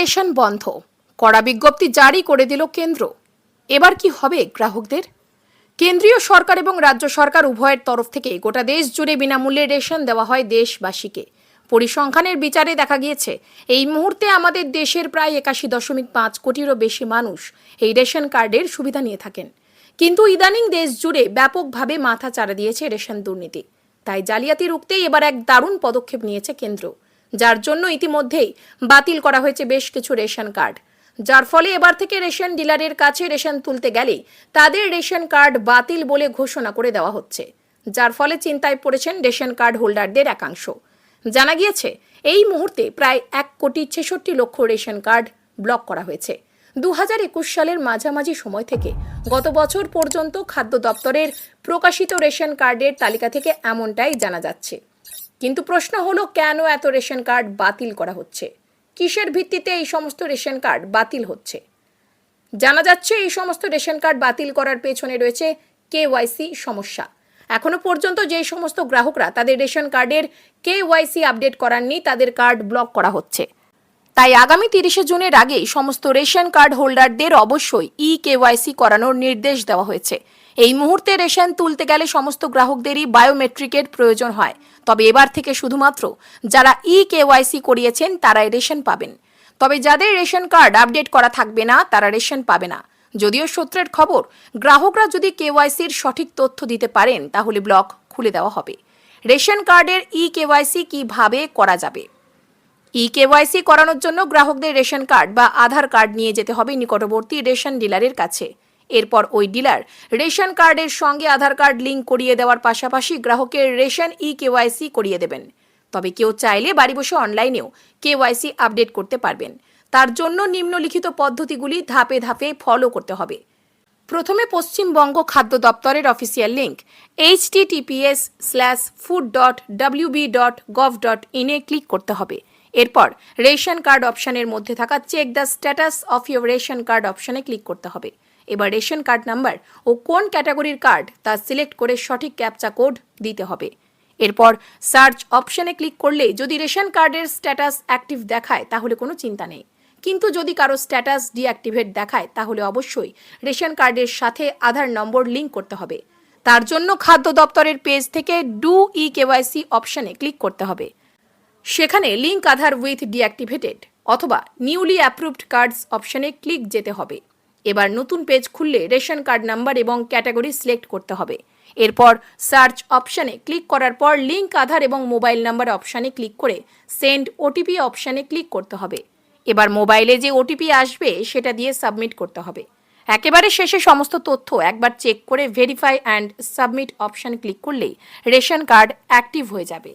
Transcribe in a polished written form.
Ration বন্ধ, কড়া বিজ্ঞপ্তি জারি করে দিল কেন্দ্র। এবার কি হবে গ্রাহকদের? কেন্দ্রীয় সরকার এবং রাজ্য সরকার উভয়ের তরফ থেকে গোটা দেশ জুড়ে বিনামূল্যে রেশন দেওয়া হয় দেশবাসীকে। পরিসংখ্যানের বিচারে দেখা গিয়েছে এই মুহূর্তে আমাদের দেশের প্রায় 81.5 কোটিরও বেশি মানুষ এই রেশন কার্ডের সুবিধা নিয়ে থাকেন। কিন্তু ইদানিং দেশ জুড়ে ব্যাপকভাবে মাথা চাড়া দিয়েছে রেশন দুর্নীতি। তাই জালিয়াতি রুখতেই এবার এক দারুণ পদক্ষেপ নিয়েছে কেন্দ্র, যার জন্য ইতিমধ্যেই বাতিল করা হয়েছে বেশ কিছু রেশন কার্ড। যার ফলে এবার থেকে রেশন ডিলারের কাছে রেশন তুলতে গেলে তাদের রেশন কার্ড বাতিল বলে ঘোষণা করে দেওয়া হচ্ছে, যার ফলে চিন্তায় পড়েছেন রেশন কার্ড হোল্ডারদের একাংশ। জানা গিয়েছে এই মুহূর্তে প্রায় 1,66,00,000 রেশন কার্ড ব্লক করা হয়েছে। 2021 সালের মাঝামাঝি সময় থেকে গত বছর পর্যন্ত খাদ্য দপ্তরের প্রকাশিত রেশন কার্ডের তালিকা থেকে এমনটাই জানা যাচ্ছে। কিন্তু প্রশ্ন হলো, কেন এত রেশন কার্ড বাতিল করা হচ্ছে? কিসের ভিত্তিতে এই সমস্ত রেশন কার্ড বাতিল হচ্ছে? জানা যাচ্ছে এই সমস্ত রেশন কার্ড বাতিল করার পেছনে রয়েছে কেওয়াইসি সমস্যা। এখনো পর্যন্ত যে সমস্ত গ্রাহকরা তাদের রেশন কার্ডের কেওয়াইসি আপডেট করাননি তাদের কার্ড ব্লক করা হচ্ছে। তাই আগামী 30 জুনের আগেই সমস্ত রেশন কার্ড হোল্ডারদের অবশ্যই কেওয়াইসি করানোর নির্দেশ দেওয়া হয়েছে। এই মুহূর্তে রেশন তুলতে গেলে সমস্ত গ্রাহকদেরই বায়োমেট্রিকের প্রয়োজন হয়। তবে এবার থেকে শুধুমাত্র যারা কেওয়াইসি করিয়েছেন তারাই রেশন পাবেন। তবে যাদের রেশন কার্ড আপডেট করা থাকবে না তারা রেশন পাবে না। যদিও সূত্রের খবর, গ্রাহকরা যদি কেওয়াইসির সঠিক তথ্য দিতে পারেন তাহলে ব্লক খুলে দেওয়া হবে। রেশন কার্ডের কেওয়াইসি কিভাবে করা যাবে? কেওয়াইসি করানোর জন্য গ্রাহকদের রেশন কার্ড বা আধার কার্ড নিয়ে যেতে হবে নিকটবর্তী রেশন ডিলারের কাছে। এরপর ওই ডিলার রেশন কার্ডের সঙ্গে আধার কার্ড লিঙ্ক করিয়ে দেওয়ার পাশাপাশি গ্রাহকের রেশন কেওয়াইসি করিয়ে দেবেন। তবে কেউ চাইলে বাড়ি বসে অনলাইনেও কেওয়াইসি আপডেট করতে পারবেন। তার জন্য নিম্নলিখিত পদ্ধতিগুলি ধাপে ধাপে ফলো করতে হবে। প্রথমে পশ্চিমবঙ্গ খাদ্য দপ্তরের অফিসিয়াল লিঙ্ক https:/food.wb.gov.in এ ক্লিক করতে হবে। এরপর রেশন কার্ড অপশনের মধ্যে থাকা check the status of your ration card অপশনে ক্লিক করতে হবে। এবার রেশন কার্ড নাম্বার ও কোন ক্যাটাগরির কার্ড তা সিলেক্ট করে সঠিক ক্যাপচা কোড দিতে হবে। এরপর সার্চ অপশনে ক্লিক করলে যদি রেশন কার্ডের স্ট্যাটাস অ্যাক্টিভ দেখায় তাহলে কোনো চিন্তা নেই, কিন্তু যদি কারো স্ট্যাটাস ডিঅ্যাক্টিভেট দেখায় তাহলে অবশ্যই রেশন কার্ডের সাথে আধার নম্বর লিঙ্ক করতে হবে। তার জন্য খাদ্য দপ্তরের পেজ থেকে ডু কেওয়াইসি অপশনে ক্লিক করতে হবে। সেখানে লিঙ্ক আধার উইথ ডিঅ্যাক্টিভেটেড অথবা নিউলি অ্যাপ্রুভড কার্ডস অপশনে ক্লিক যেতে হবে। এবার নতুন পেজ খুললে রেশন কার্ড নাম্বার এবং ক্যাটাগরি সিলেক্ট করতে হবে। এরপর সার্চ অপশনে ক্লিক করার পর লিঙ্ক আধার এবং মোবাইল নাম্বার অপশনে ক্লিক করে সেন্ড ওটিপি অপশনে ক্লিক করতে হবে। এবার মোবাইলে যে ওটিপি আসবে সেটা দিয়ে সাবমিট করতে হবে। একেবারে শেষে সমস্ত তথ্য একবার চেক করে verify and submit option click করলেই রেশন কার্ড অ্যাক্টিভ হয়ে যাবে।